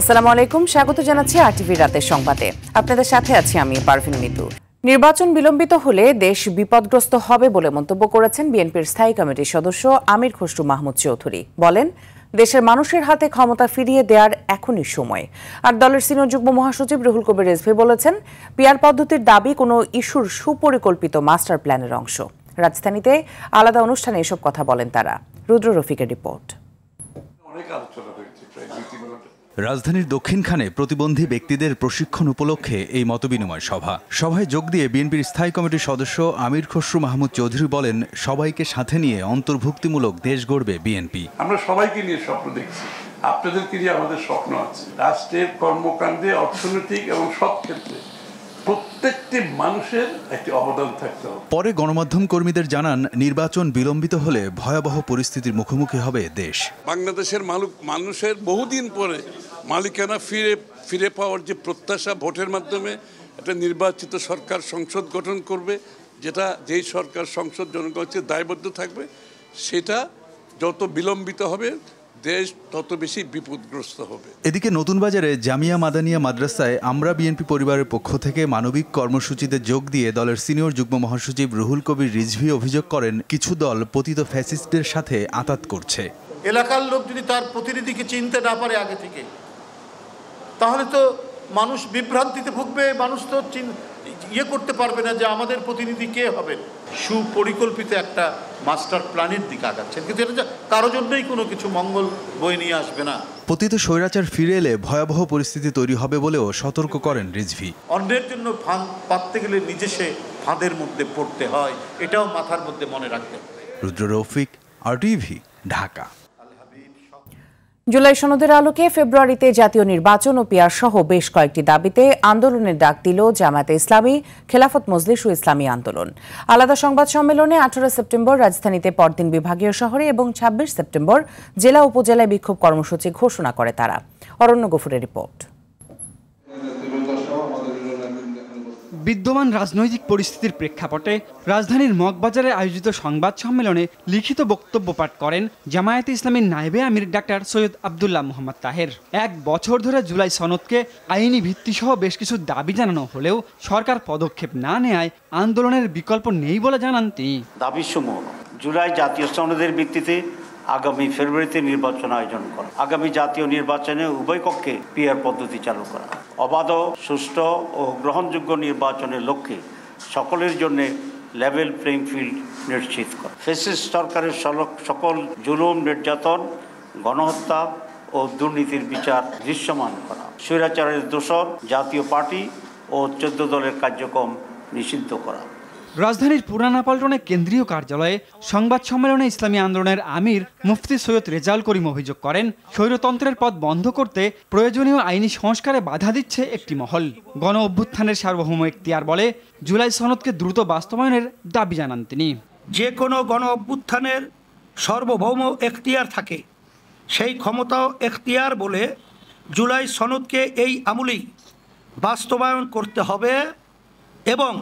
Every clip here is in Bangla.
আসসালামু আলাইকুম, স্বাগত জানাচ্ছি আরটিভি রাতের সংবাদে। আপনাদের সাথে আছি আমি পারভিন মিতু। নির্বাচন বিলম্বিত হলে দেশ বিপদগ্রস্ত হবে বলে মন্তব্য করেছেন বিএনপির স্থায়ী কমিটির সদস্য আমির খসরু মাহমুদ চৌধুরী। বলেন, দেশের মানুষের হাতে ক্ষমতা ফিরিয়ে দেওয়ার এখনই সময়। আর দলের সিনিয়র যুগ্ম মহাসচিব রুহুল কবির রিজভী বলেছেন, পিআর পদ্ধতির দাবি কোনো ইস্যুর সুপরিকল্পিত মাস্টার প্ল্যানের অংশ। রাজধানীতে আলাদা অনুষ্ঠানে এসব কথা বলেন তারা। রুদ্র রফিকের রিপোর্ট। রাজধানীর দক্ষিণখানে প্রতিবন্ধী ব্যক্তিদের প্রশিক্ষণ উপলক্ষে এই মতবিনিময় সভায় যোগ দিয়ে বিএনপির স্থায়ী কমিটির সদস্য আমির খসরু মাহমুদ চৌধুরী বলেন, সবাইকে সাথে নিয়ে অন্তর্ভুক্তিমূলক দেশ গড়বে বিএনপি। আমরা সবাইকে নিয়ে স্বপ্ন দেখছি, আপনাদেরকে নিয়ে আমাদের স্বপ্ন আছে। রাষ্ট্রের কর্মকাণ্ডে, অর্থনৈতিক এবং সব ক্ষেত্রে প্রত্যেকটি মানুষের একটি অবদান থাকতে হবে। পরে গণমাধ্যম কর্মীদের জানান, নির্বাচন বিলম্বিত হলে ভয়াবহ পরিস্থিতির মুখোমুখি হবে দেশ। বাংলাদেশের মানুষের বহুদিন পরে মালিকানা ফিরে পাওয়ার যে প্রত্যাশা, ভোটের মাধ্যমে একটা নির্বাচিত সরকার সংসদ গঠন করবে, যেই সরকার সংসদ জনগণের দায়বদ্ধ থাকবে, সেটা যত বিলম্বিত হবে দেশ তত বেশি বিপদগ্রস্ত হবে। এদিকে নতুন বাজারে জামিয়া মাদানিয়া মাদ্রাসায় আমরা বিএনপি পরিবারের পক্ষ থেকে মানবিক কর্মসূচিতে যোগ দিয়ে দলের সিনিয়র যুগ্ম মহাসচিব রুহুল কবির রিজভী অভিযোগ করেন, কিছু দল পতিত ফ্যাসিস্টদের সাথে আঁতাত করছে। এলাকার লোক যদি তার প্রতিনিধিকে চিনতে না পারে আগে থেকে, তাহলে তো মানুষ বিভ্রান্তিতে ভুগবে। মানুষ তো করতে পারবে না যে আমাদের প্রতিনিধি কে হবে। সুপরিকল্পিত একটা মাস্টার প্ল্যানের দিকে আগাচ্ছেন, কিন্তু এটা কারো জন্যই কোনো কিছু মঙ্গল বয়ে নিয়ে আসবে না। পতিত স্বৈরাচার ফিরে এলে ভয়াবহ পরিস্থিতি তৈরি হবে বলেও সতর্ক করেন রিজভী। অন্যের জন্য ফাঁদ পাততে গেলে নিজে সে ফাঁদের মধ্যে পড়তে হয়, এটাও মাথার মধ্যে মনে রাখতে হবে। রুদ্র রফিক, আরটিভি, ঢাকা। জুলাই সনদের আলোকে ফেব্রুয়ারিতে জাতীয় নির্বাচন ও পিআর সহ বেশ কয়েকটি দাবিতে আন্দোলনের ডাক দিল জামায়াতে ইসলামী, খেলাফত মজলিস ও ইসলামী আন্দোলন। আলাদা সংবাদ সম্মেলনে 18 সেপ্টেম্বর রাজধানীতে পরদিন বিভাগীয় শহরে এবং 26 সেপ্টেম্বর জেলা উপজেলায় বিক্ষোভ কর্মসূচি ঘোষণা করে তারা। অরণ্য গফুরের রিপোর্ট। বিদ্যমান রাজনৈতিক পরিস্থিতির প্রেক্ষাপটে রাজধানীর মগবাজারে আয়োজিত সংবাদ সম্মেলনে লিখিত বক্তব্য পাঠ করেন জামায়াতে ইসলামীর নায়েবে আমির ডাক্তার সৈয়দ আব্দুল্লাহ মোহাম্মদ তাহের। 1 বছর ধরে জুলাই সনদকে আইনি ভিত্তিসহ বেশ কিছু দাবি জানানো হলেও সরকার পদক্ষেপ না নেওয়ায় আন্দোলনের বিকল্প নেই বলে জানান তিনি। দাবিসমূহ জুলাই জাতীয় সনদের ভিত্তিতে আগামী ফেব্রুয়ারিতে নির্বাচন আয়োজন করা, আগামী জাতীয় নির্বাচনে উভয় কক্ষে পিআর পদ্ধতি চালু করা, অবাধ, সুষ্ঠু ও গ্রহণযোগ্য নির্বাচনের লক্ষ্যে সকলের জন্য লেভেল প্লেইং ফিল্ড নিশ্চিত করা, ফ্যাসিস্ট সরকারের সকল জুলুম, নির্যাতন, গণহত্যা ও দুর্নীতির বিচার দৃশ্যমান করা, স্বৈরাচারের দোষর জাতীয় পার্টি ও 14 দলের কার্যক্রম নিষিদ্ধ করা। রাজধানীর পুরানা পল্টনে কেন্দ্রীয় কার্যালয়ে সংবাদ সম্মেলনে ইসলামী আন্দোলনের আমির মুফতি সৈয়দ রেজাউল করিম অভিযোগ করেন, স্বৈরতন্ত্রের পথ বন্ধ করতে প্রয়োজনীয় আইনি সংস্কারে বাধা দিচ্ছে একটি মহল। গণ অভ্যুত্থানের সার্বভৌম এখতিয়ার বলে জুলাই সনদকে দ্রুত বাস্তবায়নের দাবি জানান তিনি। যে কোনো গণ অভ্যুত্থানের সার্বভৌম এখতিয়ার থাকে, সেই ক্ষমতাও এখতিয়ার বলে জুলাই সনদকে এই আমলেই বাস্তবায়ন করতে হবে এবং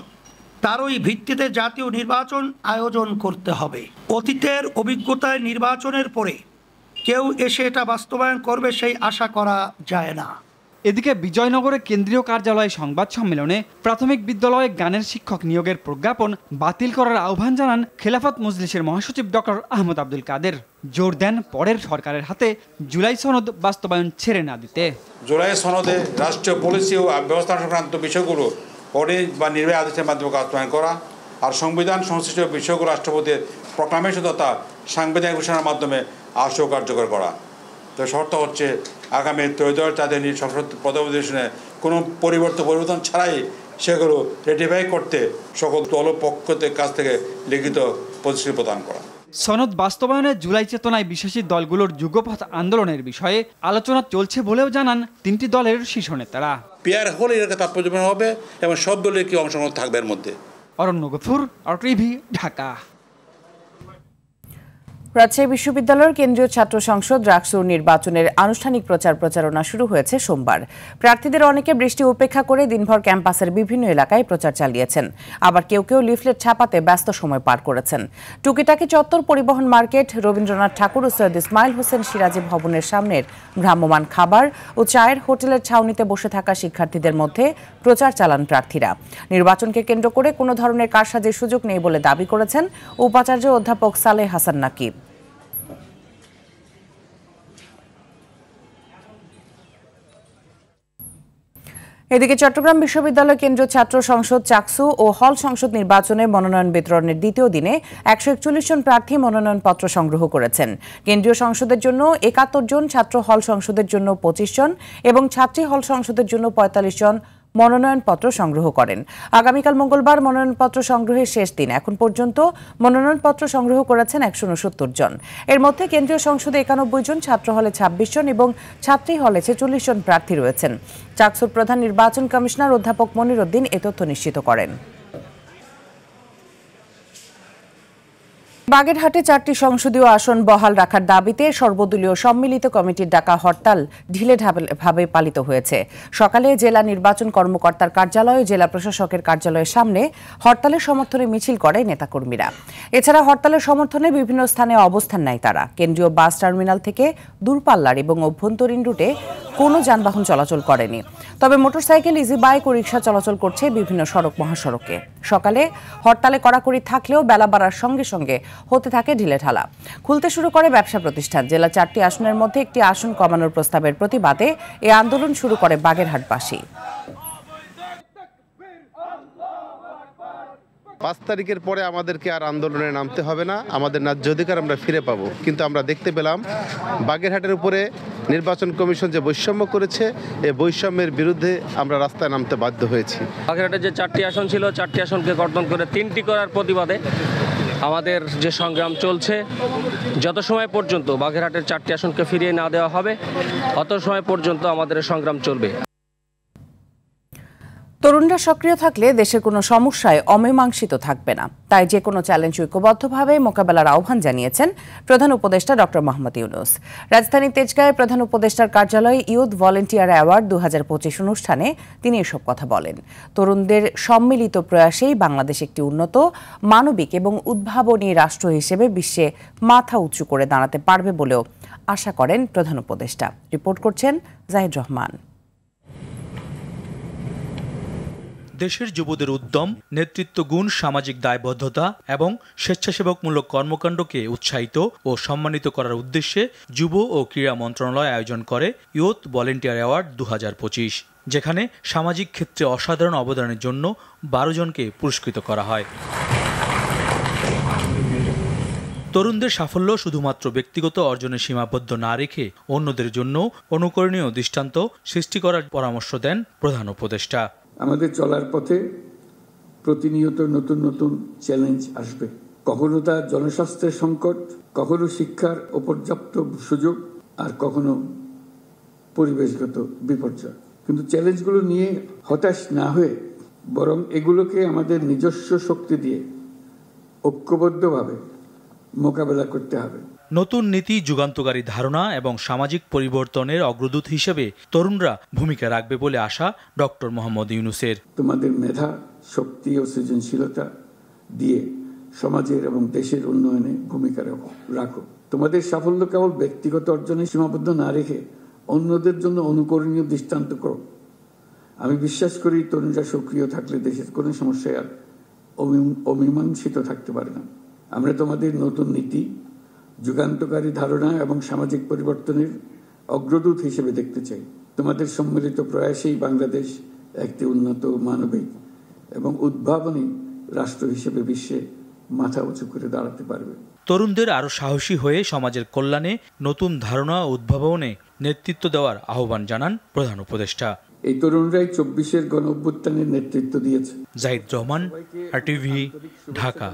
তারই ভিত্তিতে জাতীয় নির্বাচন আয়োজন করতে হবে। অতীতের অভিজ্ঞতায় নির্বাচনের পরে কেউ এসে এটা বাস্তবায়ন করবে সেই আশা করা যায় না। এদিকে বিজয়নগরে কেন্দ্রীয় কার্যালয়ে সংবাদ সম্মেলনে প্রাথমিক বিদ্যালয়ে গানের শিক্ষক নিয়োগের প্রজ্ঞাপন বাতিল করার আহ্বান জানান খেলাফত মজলিসের মহাসচিব ডক্টর আহমদ আব্দুল কাদের। জোর দেন পরের সরকারের হাতে জুলাই সনদ বাস্তবায়ন ছেড়ে না দিতে। জুলাই সনদে রাষ্ট্রীয় পলিসি ও ব্যবস্থা সংক্রান্ত বিষয়গুলো অডিট বা নির্বাহী আদেশের মাধ্যমে বাস্তবায়ন করা, আর সংবিধান সংশ্লিষ্ট বিষয়গুলো রাষ্ট্রপতির প্রক্লামেশন তথা সাংবিধানিক ঘোষণার মাধ্যমে আশু কার্যকর করা। তো শর্ত হচ্ছে আগামী ত্রয়োদশ জাতীয় সংসদ পদাধিবেশনে কোনো পরিবর্তন ছাড়াই সেগুলো রেটিফাই করতে সকল দলপক্ষের কাছ থেকে লিখিত প্রতিশ্রুতি প্রদান করা। সনদ বাস্তবায়নে জুলাই চেতনায় বিশ্বাসী দলগুলোর যুগপথ আন্দোলনের বিষয়ে আলোচনা চলছে বলেও জানান 3টি দলের শীর্ষ নেতারা। পিআর হলে এর তাৎপর্যপূর্ণ হবে এবং সব দলের কি অংশগ্রহণ থাকবে এর মধ্যে। অরণ্য গফুর, আরটিভি, ঢাকা। রাজশাহী বিশ্ববিদ্যালয়ের কেন্দ্রীয় ছাত্র সংসদ রাকসুর নির্বাচনের আনুষ্ঠানিক প্রচারণা শুরু হয়েছে সোমবার। প্রার্থীদের অনেকে বৃষ্টি উপেক্ষা করে দিনভর ক্যাম্পাসের বিভিন্ন এলাকায় প্রচার চালিয়েছেন। আবার কেউ কেউ লিফলেট ছাপাতে ব্যস্ত সময় পার করেছেন। টুকিটাকি চত্বর, পরিবহন মার্কেট, রবীন্দ্রনাথ ঠাকুর ও সৈয়দ ইসমাইল হোসেন সিরাজি ভবনের সামনের ভ্রাম্যমাণ খাবার ও চায়ের হোটেলের ছাউনিতে বসে থাকা শিক্ষার্থীদের মধ্যে প্রচার চালান প্রার্থীরা। নির্বাচনকে কেন্দ্র করে কোনো ধরনের কারসাজির সুযোগ নেই বলে দাবি করেছেন উপাচার্য অধ্যাপক সালেহ হাসান নাকিব। এদিকে চট্টগ্রাম বিশ্ববিদ্যালয় কেন্দ্রীয় ছাত্র সংসদ চাকসু ও হল সংসদ নির্বাচনে মনোনয়ন বিতরণের দ্বিতীয় দিনে 141 জন প্রার্থী মনোনয়নপত্র সংগ্রহ করেছেন। কেন্দ্রীয় সংসদের জন্য 71 জন, ছাত্র হল সংসদের জন্য 25 জন এবং ছাত্রী হল সংসদের জন্য 45 জন মনোনয়নপত্র সংগ্রহ করেন। আগামীকাল মঙ্গলবার মনোনয়নপত্র সংগ্রহের শেষ দিন। এখন পর্যন্ত মনোনয়নপত্র সংগ্রহ করেছেন 169 জন। এর মধ্যে কেন্দ্রীয় সংসদে 91 জন, ছাত্র হলে 26 জন এবং ছাত্রী হলে 46 জন প্রার্থী রয়েছেন। চাকসুর প্রধান নির্বাচন কমিশনার অধ্যাপক মনির উদ্দিন এ তথ্য নিশ্চিত করেন। বাগেরহাটে 4টি সংসদীয় আসন বহাল রাখার দাবিতে সর্বদলীয় সম্মিলিত কমিটির ডাকা হরতাল ঢিলেঢালাভাবে পালিত হয়েছে। সকালে জেলা নির্বাচন কর্মকর্তার কার্যালয়, জেলা প্রশাসকের কার্যালয়ের সামনে হরতালের সমর্থনে মিছিল করে নেতাকর্মীরা। এছাড়া হরতালের সমর্থনে বিভিন্ন স্থানে অবস্থান নেয় তারা। কেন্দ্রীয় বাস টার্মিনাল থেকে দূরপাল্লার এবং অভ্যন্তরীণ রুটে কোনো যানবাহন চলাচল করেনি। তবে মোটরসাইকেল, ইজি বাইক ও রিকশা চলাচল করছে বিভিন্ন সড়ক মহাসড়কে। সকালে হরতালে কড়াকড়ি থাকলেও বেলা বাড়ার সঙ্গে সঙ্গে হতে থাকে ঢিলেঢালা। খুলতে শুরু করে ব্যবসা প্রতিষ্ঠান। জেলা 4টি আসনের মধ্যে একটি আসন কমানোর প্রস্তাবের প্রতিবাদে এই আন্দোলন শুরু করে বাগেরহাটবাসী। 5 তারিখের পরে আমাদেরকে আর আন্দোলনে নামতে হবে না, আমাদের ন্যায্য অধিকার আমরা ফিরে পাবো। কিন্তু আমরা দেখতে পেলাম বাগেরহাটের উপরে নির্বাচন কমিশন যে বৈষম্য করেছে, এই বৈষম্যের বিরুদ্ধে আমরা রাস্তায় নামতে বাধ্য হয়েছি। বাগেরহাটে যে 4টি আসন ছিল, 4টি আসনকে কর্তন করে 3টি করার প্রতিবাদে আমাদের যে সংগ্রাম চলছে। যত সময় পর্যন্ত বাগেরহাটের 4টি আসনকে ফিরিয়ে না দেওয়া হবে, অত সময় পর্যন্ত আমাদের সংগ্রাম চলবে। তরুণরা সক্রিয় থাকলে দেশের কোনো সমস্যায় অমীমাংসিত থাকবে না। তাই যে কোনো চ্যালেঞ্জ ঐক্যবদ্ধভাবে মোকাবেলার আহ্বান জানিয়েছেন প্রধান উপদেষ্টা ডক্টর মোহাম্মদ ইউনূস। রাজধানীর তেজগাঁয়ে প্রধান উপদেষ্টার কার্যালয়ে ইউথ ভলেন্টিয়ার অ্যাওয়ার্ড 2025 অনুষ্ঠানে তিনি এসব কথা বলেন। তরুণদের সম্মিলিত প্রয়াসেই বাংলাদেশ একটি উন্নত, মানবিক এবং উদ্ভাবনী রাষ্ট্র হিসেবে বিশ্বে মাথা উঁচু করে দাঁড়াতে পারবে বলেও আশা করেন প্রধান উপদেষ্টা। রিপোর্ট করছেন জাহিদ রহমান। দেশের যুবদের উদ্যম, নেতৃত্ব গুণ, সামাজিক দায়বদ্ধতা এবং স্বেচ্ছাসেবকমূলক কর্মকাণ্ডকে উৎসাহিত ও সম্মানিত করার উদ্দেশ্যে যুব ও ক্রীড়া মন্ত্রণালয় আয়োজন করে ইউথ ভলেন্টিয়ার অ্যাওয়ার্ড 2025, যেখানে সামাজিক ক্ষেত্রে অসাধারণ অবদানের জন্য 12 জনকে পুরস্কৃত করা হয়। তরুণদের সাফল্য শুধুমাত্র ব্যক্তিগত অর্জনে সীমাবদ্ধ না রেখে অন্যদের জন্য অনুকরণীয় দৃষ্টান্ত সৃষ্টি করার পরামর্শ দেন প্রধান উপদেষ্টা। আমাদের চলার পথে প্রতিনিয়ত নতুন নতুন চ্যালেঞ্জ আসবে। কখনো তা জনস্বাস্থ্যের সংকট, কখনো শিক্ষার অপর্যাপ্ত সুযোগ, আর কখনো পরিবেশগত বিপর্যয়। কিন্তু চ্যালেঞ্জগুলো নিয়ে হতাশ না হয়ে বরং এগুলোকে আমাদের নিজস্ব শক্তি দিয়ে ঐক্যবদ্ধভাবে মোকাবেলা করতে হবে। নতুন নীতি, যুগান্তকারী ধারণা এবং সামাজিক পরিবর্তনের অগ্রদূত হিসেবে তরুণরা ভূমিকা রাখবে বলে আশা ডক্টর মোহাম্মদ ইউনূসের। তোমাদের মেধা, শক্তি ও সৃজনশীলতা দিয়ে সমাজের এবং দেশের উন্নয়নে ভূমিকা রাখো। তোমাদের সাফল্য কেবল ব্যক্তিগত অর্জনে সীমাবদ্ধ না রেখে অন্যদের জন্য অনুকরণীয় দৃষ্টান্ত করো। আমি বিশ্বাস করি তরুণরা সক্রিয় থাকলে দেশের কোনো সমস্যায় আর অমীমাংসিত থাকতে পারে না। আমরা তোমাদের নতুন নীতি, যুগান্তকারী ধারণা এবং সামাজিক পরিবর্তনের অগ্রদূত হিসেবে দেখতে চাই। তোমাদের সম্মিলিত প্রয়াসেই বাংলাদেশ একটি উন্নত, মানবিক এবং উদ্ভাবনী রাষ্ট্র হিসেবে বিশ্বে মাথা উঁচু করে দাঁড়াতে পারবে। তরুণদের আরও সাহসী হয়ে সমাজের কল্যাণে নতুন ধারণা ও উদ্ভাবনে নেতৃত্ব দেওয়ার আহ্বান জানান প্রধান উপদেষ্টা। এই তরুণরাই 24-এর গণঅভ্যুত্থানের নেতৃত্ব দিয়েছে। জাহিদ রহমান, RTV, ঢাকা।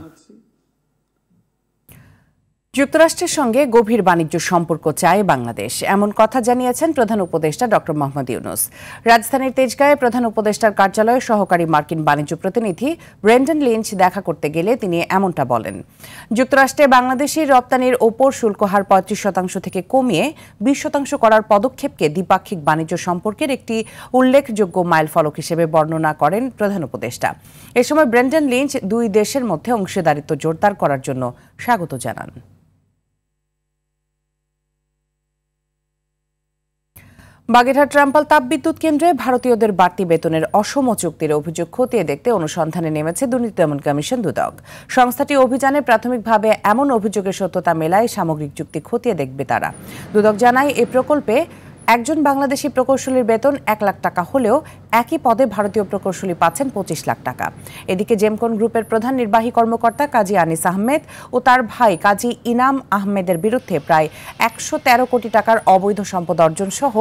যুক্তরাষ্ট্রের সঙ্গে গভীর বাণিজ্য সম্পর্ক চায় বাংলাদেশ, এমন কথা জানিয়েছেন প্রধান উপদেষ্টা ডক্টর মোহাম্মদ ইউনূস। রাজধানীর তেজগাঁয়ে প্রধান উপদেষ্টার কার্যালয়ে সহকারী মার্কিন বাণিজ্য প্রতিনিধি ব্রেন্ডন লিঞ্চ দেখা করতে গেলে তিনি এমনটা বলেন। যুক্তরাষ্ট্রে বাংলাদেশের রপ্তানির ওপর শুল্ক হার ৩৫% থেকে কমিয়ে ২০% করার পদক্ষেপকে দ্বিপাক্ষিক বাণিজ্য সম্পর্কের একটি উল্লেখযোগ্য মাইলফলক হিসেবে বর্ণনা করেন প্রধান উপদেষ্টা। এ সময় ব্রেন্ডন লিঞ্চ দুই দেশের মধ্যে অংশীদারিত্ব জোরদার করার জন্য স্বাগত জানান। বাগেরহাট রামপাল তাপবিদ্যুৎ কেন্দ্রে ভারতীয়দের বাড়তি বেতনের অসম চুক্তির অভিযোগ খতিয়ে দেখতে অনুসন্ধানে নেমেছে দুর্নীতি দমন কমিশন দুদক। সংস্থাটি অভিযানে প্রাথমিকভাবে এমন অভিযোগের সত্যতা মেলায় সামগ্রিক চুক্তি খতিয়ে দেখবে তারা। দুদক জানায় এই প্রকল্পে একজন বাংলাদেশি প্রকৌশলীর বেতন ১ লাখ টাকা হলেও একই পদে ভারতীয় প্রকৌশলী পাচ্ছেন ২৫ লাখ টাকা। এদিকে জেমকন গ্রুপের প্রধান নির্বাহী কর্মকর্তা কাজী আনিস আহমেদ ও তার ভাই কাজী ইনাম আহমেদের বিরুদ্ধে প্রায় ১১৩ কোটি টাকার অবৈধ সম্পদ অর্জন সহ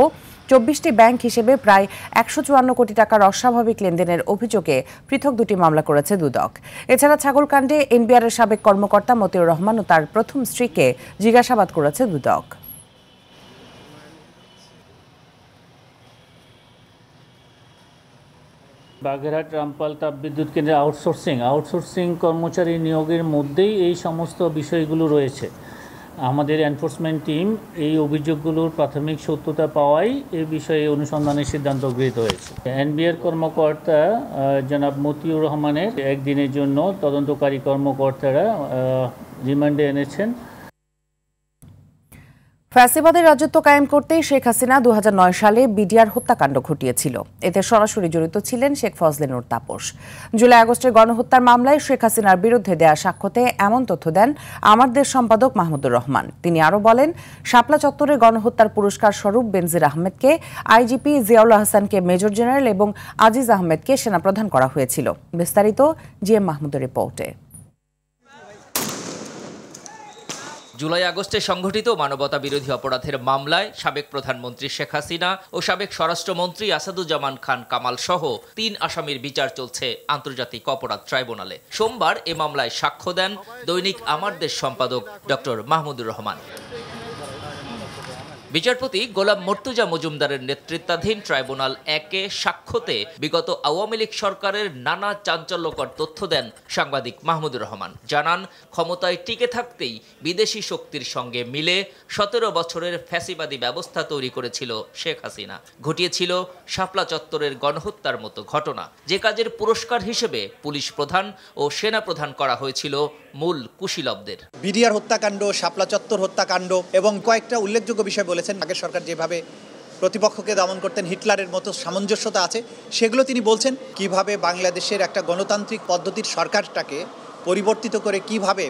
২৪টি ব্যাংক হিসেবে প্রায় ১৫৪ কোটি টাকার অস্বাভাবিক লেনদেনের অভিযোগে পৃথক দুটি মামলা করেছে দুদক। এছাড়া ছাগলকাণ্ডে এনবিআরের সাবেক কর্মকর্তা মতিউর রহমান ও তার প্রথম স্ত্রীকে জিজ্ঞাসাবাদ করেছে দুদক। বাগেরহাট রামপাল তাপবিদ্যুৎ কেন্দ্রে আউটসোর্সিং কর্মচারী নিয়োগের মধ্যেই এই সমস্ত বিষয়গুলো রয়েছে। আমাদের এনফোর্সমেন্ট টিম এই অভিযোগগুলোর প্রাথমিক সত্যতা পাওয়াই এই বিষয়ে অনুসন্ধানের সিদ্ধান্ত গৃহীত হয়েছে। এনবিআর কর্মকর্তা জনাব মতিউর রহমানের একদিনের জন্য তদন্তকারী কর্মকর্তারা রিমান্ডে এনেছেন। ফ্যাসিবাদের রাজত্ব কায়েম করতে শেখ হাসিনা ২০০৯ সালে বিডিআর হত্যাকাণ্ড ঘটিয়েছিল। এতে সরাসরি জড়িত ছিলেন শেখ ফজলে নূর তাপস। জুলাই আগস্টের গণহত্যার মামলায় শেখ হাসিনার বিরুদ্ধে দেয়া সাক্ষ্যতে এমন তথ্য দেন আমার দেশ সম্পাদক মাহমুদুর রহমান। তিনি আরও বলেন, শাপলা চত্বরে গণহত্যার পুরস্কার স্বরূপ বেনজির আহমেদকে আইজিপি, জিয়াউল আহসানকে মেজর জেনারেল এবং আজিজ আহমেদকে সেনাপ্রধান করা হয়েছিল। বিস্তারিত জিএম মাহমুদের রিপোর্টে। জুলাই আগস্টে সংঘটিত মানবতা বিরোধী অপরাধের মামলায় সাবেক প্রধানমন্ত্রী শেখ হাসিনা ও সাবেক স্বরাষ্ট্রমন্ত্রী আসাদুজ্জামান খান কামাল সহ ৩ আসামির বিচার চলছে আন্তর্জাতিক অপরাধ ট্রাইব্যুনালে। সোমবার এ মামলায় সাক্ষ্য দেন দৈনিক আমার দেশ সম্পাদক ডক্টর মাহমুদুর রহমান। বিচারপতি গোলাম মর্তুজা মজুমদারের নেতৃত্বাধীন ট্রাইব্যুনাল ১-এ সাক্ষ্যতে বিগত আওয়ামী লীগ সরকারের নানা চাঞ্চল্যকর তথ্য দেন সাংবাদিক মাহমুদুর রহমান। জানান, ক্ষমতায় টিকে থাকতেই বিদেশি শক্তির সঙ্গে মিলে ১৭ বছরের ফ্যাসিবাদী ব্যবস্থা তৈরি করেছিল শেখ হাসিনা। ঘটিয়েছিল শাপলা চত্বরের গণহত্যার মতো ঘটনা, যে কাজের পুরস্কার হিসেবে পুলিশ প্রধান ও সেনা প্রধান করা হয়েছিল মূল কুশীলবদের। বিডিআর হত্যাকাণ্ড, শাপলা চত্বর হত্যাকাণ্ড এবং কয়েকটা উল্লেখযোগ্য বিষয় বলেছেন। আগের সরকার যেভাবে প্রতিপক্ষকে দমন করতেন, হিটলারের মতো সামঞ্জস্যতা আছে, সেগুলো তিনি বলছেন। কিভাবে বাংলাদেশের একটা গণতান্ত্রিক পদ্ধতির সরকারটাকে পরিবর্তিত করে কিভাবে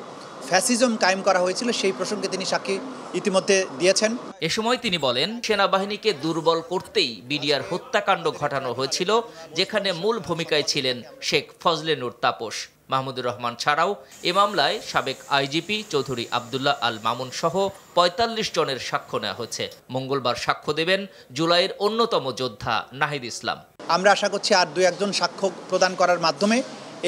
ফ্যাসিজম কায়েম করা হয়েছিল, সেই প্রসঙ্গে তিনি সাক্ষী ইতিমধ্যে দিয়েছেন। এ সময় তিনি বলেন, সেনাবাহিনীকে দুর্বল করতেই বিডিআর হত্যাকাণ্ড ঘটানো হয়েছিল, যেখানে মূল ভূমিকায় ছিলেন শেখ ফজলে নূর তাপস। মাহমুদুর রহমান ছাড়াও এ মামলায় সাবেক আইজিপি চৌধুরী আবদুল্লাহ আল মামুন সহ ৪৫ জনের সাক্ষ্য নেওয়া হয়েছে। মঙ্গলবার সাক্ষ্য দেবেন জুলাইয়ের অন্যতম যোদ্ধা নাহিদ ইসলাম। আমরা আশা করছি আর ২-১ জন সাক্ষ্য প্রদান করার মাধ্যমে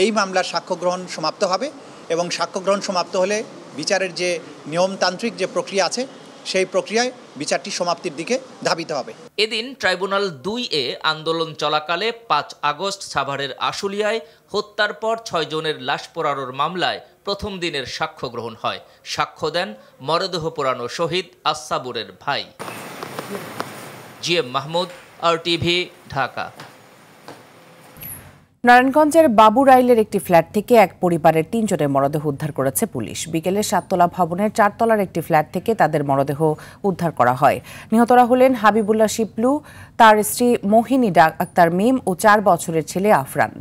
এই মামলার সাক্ষ্য গ্রহণ সমাপ্ত হবে এবং সাক্ষ্য গ্রহণ সমাপ্ত হলে বিচারের যে নিয়মতান্ত্রিক যে প্রক্রিয়া আছে, সেই প্রক্রিয়ায় বিচারটি সমাপ্তির দিকে ধাবিত হবে। এদিন ট্রাইব্যুনাল ২-এ আন্দোলন চলাকালে ৫ আগস্ট সাভারের আশুলিয়ায় হত্যার পর ৬ জনের লাশ পোড়ানোর মামলায় প্রথম দিনের সাক্ষ্য গ্রহণ হয়। সাক্ষ্য দেন মরদেহ পোড়ানো শহীদ আসাবুরের ভাই। GM Mahmud, RTV, Dhaka. নারায়ণগঞ্জের বাবু রাইলের একটি ফ্ল্যাট থেকে এক পরিবারের ৩ জনের মরদেহ উদ্ধার করেছে পুলিশ। বিকেলে ৭তলা ভবনের ৪ তলার একটি ফ্ল্যাট থেকে তাদের মরদেহ উদ্ধার করা হয়। নিহতরা হলেন হাবিবুল্লাহ শিপলু, তার স্ত্রী মোহিনী আক্তার মিম ও ৪ বছরের ছেলে আফরান।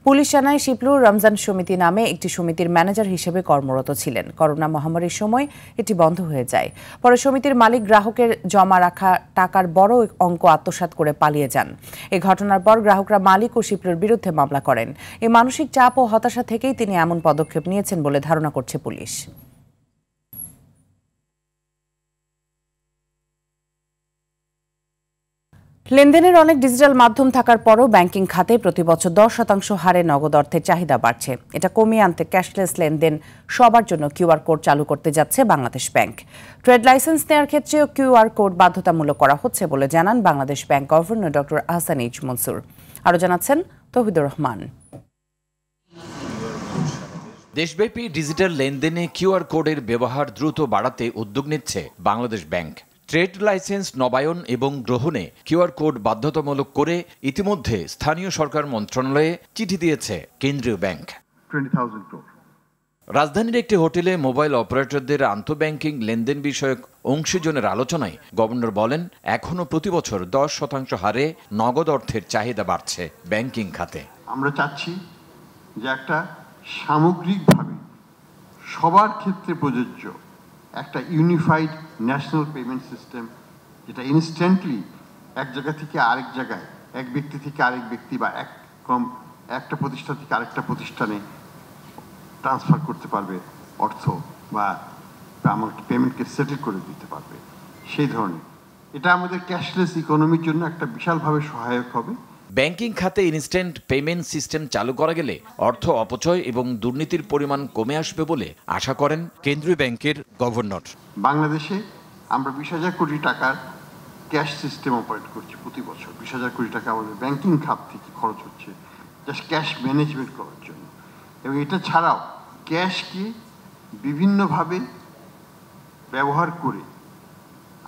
পুলিশ জানায়, শিপলু রমজান সমিতি নামে একটি সমিতির ম্যানেজার হিসেবে কর্মরত ছিলেন। করোনা মহামারীর সময় এটি বন্ধ হয়ে যায়। পরে সমিতির মালিক গ্রাহকের জমা রাখা টাকার বড় অঙ্ক আত্মসাৎ করে পালিয়ে যান। এ ঘটনার পর গ্রাহকরা মালিক ও শিপলুর বিরুদ্ধে মামলা করেন। এই মানসিক চাপ ও হতাশা থেকেই তিনি এমন পদক্ষেপ নিয়েছেন বলে ধারণা করছে পুলিশ। লেনদেনের অনেক ডিজিটাল মাধ্যম থাকার পরও ব্যাংকিং খাতে প্রতি বছর 10% হারে নগদ অর্থের চাহিদা বাড়ছে। এটা কমিয়ে আনতে ক্যাশলেস লেনদেন সবার জন্য কিউআর কোড চালু করতে যাচ্ছে বাংলাদেশ ব্যাংক। ট্রেড লাইসেন্স নেওয়ার ক্ষেত্রেও কিউআর কোড বাধ্যতামূলক করা হচ্ছে বলে জানান Bangladesh bank governor doctor Ahsan H Mansur. আরও জানাচ্ছেন তৌহিদুর রহমান। দেশব্যাপী ডিজিটাল লেনদেনে কিউআর কোডের ব্যবহার দ্রুত বাড়াতে উদ্যোগ নিচ্ছে বাংলাদেশ ব্যাংক। ট্রেড লাইসেন্স নবায়ন এবং গ্রহণে কিউআর কোড বাধ্যতামূলক করে ইতিমধ্যে স্থানীয় সরকার মন্ত্রণালয়ে চিঠি দিয়েছে কেন্দ্রীয় ব্যাংক। রাজধানীর একটি হোটেলে মোবাইল অপারেটরদের আন্তঃব্যাংকিং লেনদেন বিষয়ক অংশীজনের আলোচনায় গভর্নর বলেন, এখনো প্রতি বছর 10% হারে নগদ অর্থের চাহিদা বাড়ছে ব্যাংকিং খাতে। আমরা চাচ্ছি যে একটা সামগ্রিকভাবে সবার ক্ষেত্রে প্রযোজ্য একটা ইউনিফাইড ন্যাশনাল পেমেন্ট সিস্টেম, যেটা ইনস্ট্যান্টলি এক জায়গা থেকে আরেক জায়গায়, এক ব্যক্তি থেকে আরেক ব্যক্তি বা একটা প্রতিষ্ঠান থেকে আরেকটা প্রতিষ্ঠানে ট্রান্সফার করতে পারবে অর্থ, বা আমাকে পেমেন্টকে সেটেল করে দিতে পারবে, সেই ধরনের। এটা আমাদের ক্যাশলেস ইকোনমির জন্য একটা বিশালভাবে সহায়ক হবে। ব্যাংকিং খাতে ইনস্ট্যান্ট পেমেন্ট সিস্টেম চালু করা গেলে অর্থ অপচয় এবং দুর্নীতির পরিমাণ কমে আসবে বলে আশা করেন কেন্দ্রীয় ব্যাংকের গভর্নর। বাংলাদেশে আমরা 20,000 কোটি টাকার ক্যাশ সিস্টেম অপারেট করছি প্রতি বছর। 20,000 কোটি টাকা আমাদের ব্যাংকিং খাত থেকে খরচ হচ্ছে জাস্ট ক্যাশ ম্যানেজমেন্ট করার জন্য। এবং এটা ছাড়াও ক্যাশকে বিভিন্নভাবে ব্যবহার করে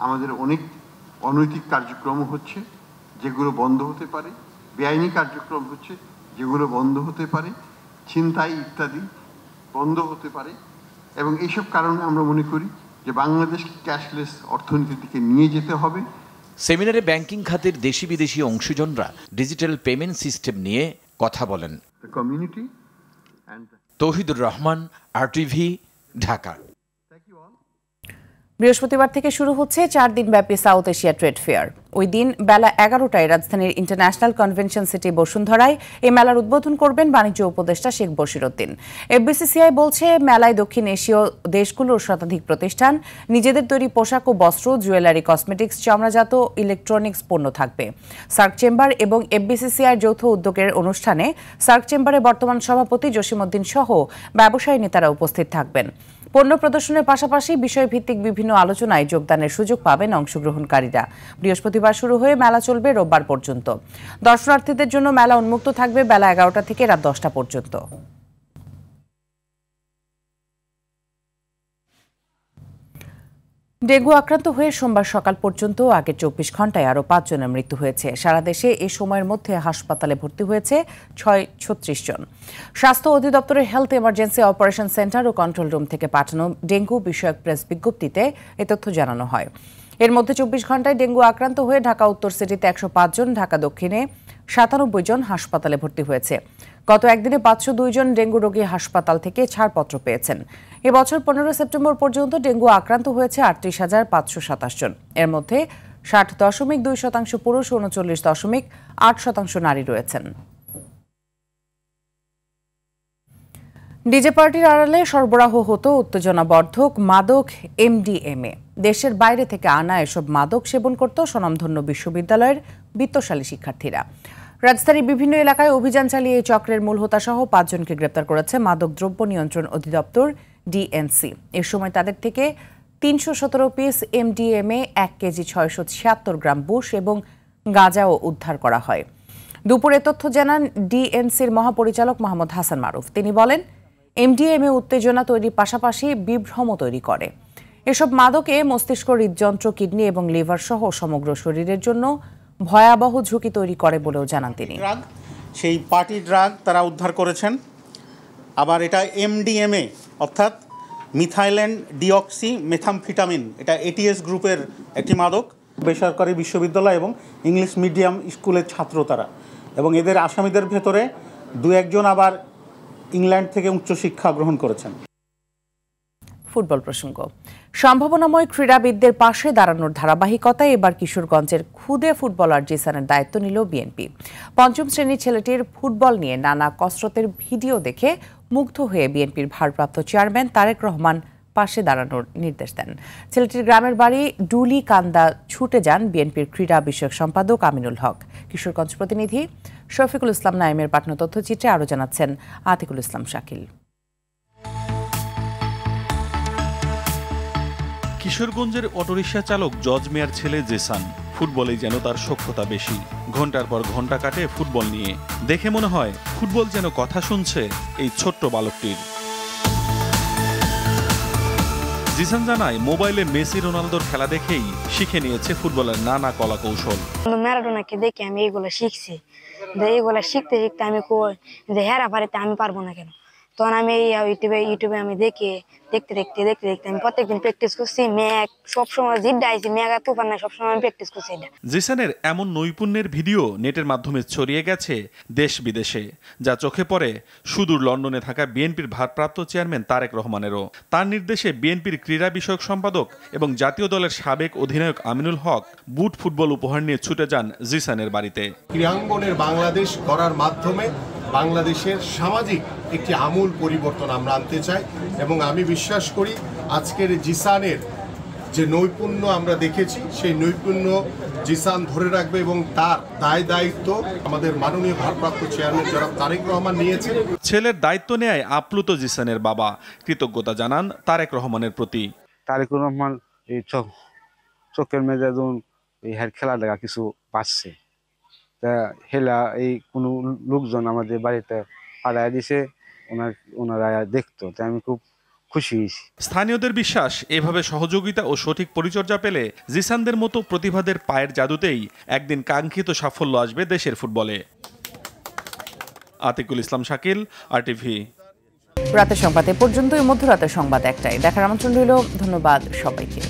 আমাদের অনেক অনৈতিক কার্যক্রম হচ্ছে, যেগুলো বন্ধ হতে পারে, বেআইনি কার্যক্রম হচ্ছে যেগুলো বন্ধ হতে পারে, ছিনতাই ইত্যাদি বন্ধ হতে পারে। এবং এইসব কারণে আমরা মনে করি যে বাংলাদেশকে ক্যাশলেস অর্থনীতির দিকে নিয়ে যেতে হবে। সেমিনারে ব্যাংকিং খাতের দেশি বিদেশি অংশীজনরা ডিজিটাল পেমেন্ট সিস্টেম নিয়ে কথা বলেন। তৌহিদুর রহমান, RTV, ঢাকা। বৃহস্পতিবার থেকে শুরু হচ্ছে 4 দিনব্যাপী সাউথ এশিয়া ট্রেড ফেয়ার। ওই দিন বেলা 11টায় রাজধানীর ইন্টারন্যাশনাল কনভেনশন সিটি বসুন্ধরায় এই মেলার উদ্বোধন করবেন বাণিজ্য উপদেষ্টা শেখ বশিরউদ্দিন। FBCCI বলছে, মেলায় দক্ষিণ এশীয় দেশগুলোর শতাধিক প্রতিষ্ঠান নিজেদের তৈরি পোশাক ও বস্ত্র, জুয়েলারি, কসমেটিক্স, চামড়াজাত ইলেকট্রনিক্স পণ্য থাকবে। সার্ক চেম্বার এবং FBCCI যৌথ উদ্যোগের অনুষ্ঠানে সার্ক চেম্বারের বর্তমান সভাপতি জসিমউদ্দিন সহ ব্যবসায়ী নেতারা উপস্থিত থাকবেন। পণ্য প্রদর্শনের পাশাপাশি বিষয়ভিত্তিক বিভিন্ন আলোচনায় যোগদানের সুযোগ পাবেন অংশগ্রহণকারীরা। বৃহস্পতিবার শুরু হয়ে মেলা চলবে রোববার পর্যন্ত। দর্শনার্থীদের জন্য মেলা উন্মুক্ত থাকবে বেলা 11টা থেকে রাত 10টা পর্যন্ত। ডেঙ্গু আক্রান্ত হয়ে সোমবার সকাল পর্যন্ত আগের 24 ঘন্টায় আরও 5 জনের মৃত্যু হয়েছে। সারা দেশে এ সময়ের মধ্যে হাসপাতালে ভর্তি হয়েছে 36 জন। স্বাস্থ্য অধিদপ্তরের হেলথ এমার্জেন্সি অপারেশন সেন্টার ও কন্ট্রোল রুম থেকে পাঠানো ডেঙ্গু বিষয়ক প্রেস বিজ্ঞপ্তিতে এ তথ্য জানানো হয়। এর মধ্যে 24 ঘন্টায় ডেঙ্গু আক্রান্ত হয়ে ঢাকা উত্তর সিটিতে 105 জন, ঢাকা দক্ষিণে 97 জন হাসপাতালে ভর্তি হয়েছে। গত একদিনে 502 জন ডেঙ্গু রোগী হাসপাতাল থেকে ছাড়পত্র পেয়েছেন। এবছর 15 সেপ্টেম্বর পর্যন্ত ডেঙ্গু আক্রান্ত হয়েছে 38,527 জন। এর মধ্যে 60.2% পুরুষ, 39.8% নারী রয়েছেন। ডিজে পার্টির আড়ালে সরবরাহ হতো উত্তেজনাবর্ধক মাদক MDMA। দেশের বাইরে থেকে আনা এসব মাদক সেবন করত স্বনামধন্য বিশ্ববিদ্যালয়ের বিত্তশালী শিক্ষার্থীরা। রাজধানীর বিভিন্ন এলাকায় অভিযান চালিয়ে এই চক্রের মূল হোতা সহ 5 জনকে গ্রেপ্তার করেছে মাদক দ্রব্য নিয়ন্ত্রণ অধিদপ্তর DNC। এ সময় তাদের থেকে 317 পিস MDMA, 1 কেজি 676 গ্রাম বুশ এবং গাঁজাও উদ্ধার করা হয়। দুপুরে তথ্য জানান DNCর মহাপরিচালক মোহাম্মদ হাসান মারুফ। তিনি বলেন, MDMA উত্তেজনা তৈরির পাশাপাশি বিভ্রম তৈরি করে। এসব মাদকে মস্তিষ্ক, হৃদযন্ত্র, কিডনি এবং লিভার সহ সমগ্র শরীরের জন্য ভয়াবহ ঝুঁকি তৈরি করে বলেও জানান তিনি। সেই পার্টি ড্রাগ তারা উদ্ধার করেছেন। আবার এটা MDMA অর্থাৎ মিথাইল্যান্ড ডিঅক্সি মেথামফিটামিন, এটা ATS গ্রুপের একটি মাদক। বেসরকারি বিশ্ববিদ্যালয় এবং ইংলিশ মিডিয়াম স্কুলের ছাত্র তারা, এবং এদের আসামিদের ভেতরে 2-1 জন আবার ইংল্যান্ড থেকে উচ্চশিক্ষা গ্রহণ করেছেন। ফুটবল প্রসঙ্গ। সম্ভাবনাময় ক্রীড়াবিদদের পাশে দাঁড়ানোর ধারাবাহিকতায় এবার কিশোরগঞ্জের খুদে ফুটবলার জিসানের দায়িত্ব নিল বিএনপি। 5ম শ্রেণীর ছেলেটির ফুটবল নিয়ে নানা কসরতের ভিডিও দেখে মুগ্ধ হয়ে বিএনপির ভারপ্রাপ্ত চেয়ারম্যান তারেক রহমান পাশে দাঁড়ানোর নির্দেশ দেন। ছেলেটির গ্রামের বাড়ি ডুলি কান্দা ছুটে যান বিএনপির ক্রীড়া বিষয়ক সম্পাদক আমিনুল হক। কিশোরগঞ্জ প্রতিনিধি শফিকুল ইসলাম নাইমের পাঠানো তথ্যচিত্রে আরও জানাচ্ছেন আতিকুল ইসলাম শাকিল। কিশোরগঞ্জের অটোরিকশা চালক জজ মিয়ার ছেলে জেসান ফুটবলেই যেন তার সখ্যতা বেশি। ঘন্টার পর ঘন্টা কাটে ফুটবল নিয়ে। দেখে মনে হয় ফুটবল যেন কথা শুনছে এই ছোট্ট বালকটির। জিসান জানায় মোবাইলে মেসি রোনালদোর খেলা দেখেই শিখে নিয়েছে ফুটবলের নানা কলা কৌশল। ম্যারাডোনাকে দেখে আমি এইগুলো শিখছি, এইগুলো শিখতে শিখতে আমি কই যে হেরা পারিতে আমি পারবো না কেন, তখন আমি ইউটিউবে আমি দেখতে আমি প্রত্যেকদিন প্র্যাকটিস করছি। ম্যাক সবসময় জিড্ডা আইছি, ম্যাক আর তুফান নাই, সবসময় আমি প্র্যাকটিস করছি। জিসানের এমন নৈপুণ্যের ভিডিও নেটের মাধ্যমে ছড়িয়ে গেছে দেশ বিদেশে, যা চোখে পড়ে সুদূর লন্ডনে থাকা বিএনপির ভারপ্রাপ্ত চেয়ারম্যান তারেক রহমানেরও। তার নির্দেশে বিএনপির ক্রীড়া বিষয়ক সম্পাদক এবং জাতীয় দলের সাবেক অধিনায়ক আমিনুল হক বুট ফুটবল উপহার নিয়ে ছুটে যান জিসানের বাড়িতে। ক্রীড়াঙ্গনের বাংলাদেশ গড়ার মাধ্যমে বাংলাদেশের সামাজিক একটি আমূল পরিবর্তন আমরা আনতে চাই এবং আমি বিশ্বাস করি আজকের জিসানের যে নৈপুণ্য আমরা দেখেছি সেই নৈপুণ্য জিসান ধরে রাখবে এবং তার দায়িত্ব আমাদের মাননীয় ভারপ্রাপ্ত চেয়ারম্যান জনাব তারেক রহমান নিয়েছেন। ছেলের দায়িত্ব নেয় আপ্লুত জিসানের বাবা কৃতজ্ঞতা জানান তারেক রহমানের প্রতি। তারেক রহমান এই চোখের মেজাজুন এই খেলা দেখা কিছু পাচ্ছে, হেলা এই কোনো লোকজন আমাদের বাড়িতে পাড়ায় দিছে, ওনারা দেখতো, তাই আমি খুব খুশি হয়েছি। স্থানীয়দের বিশ্বাস এভাবে সহযোগিতা ও সঠিক পরিচর্যা পেলে জিসানদের মতো প্রতিভাদের পায়ের জাদুতেই একদিন কাঙ্ক্ষিত সাফল্য আসবে দেশের ফুটবলে। আতিকুল ইসলাম শাকিল, RTV। রাতের সংবাদ এ পর্যন্তই। মধ্যরাতের সংবাদ একটাই দেখার আমন্ত্রণ রইল। ধন্যবাদ সবাইকে।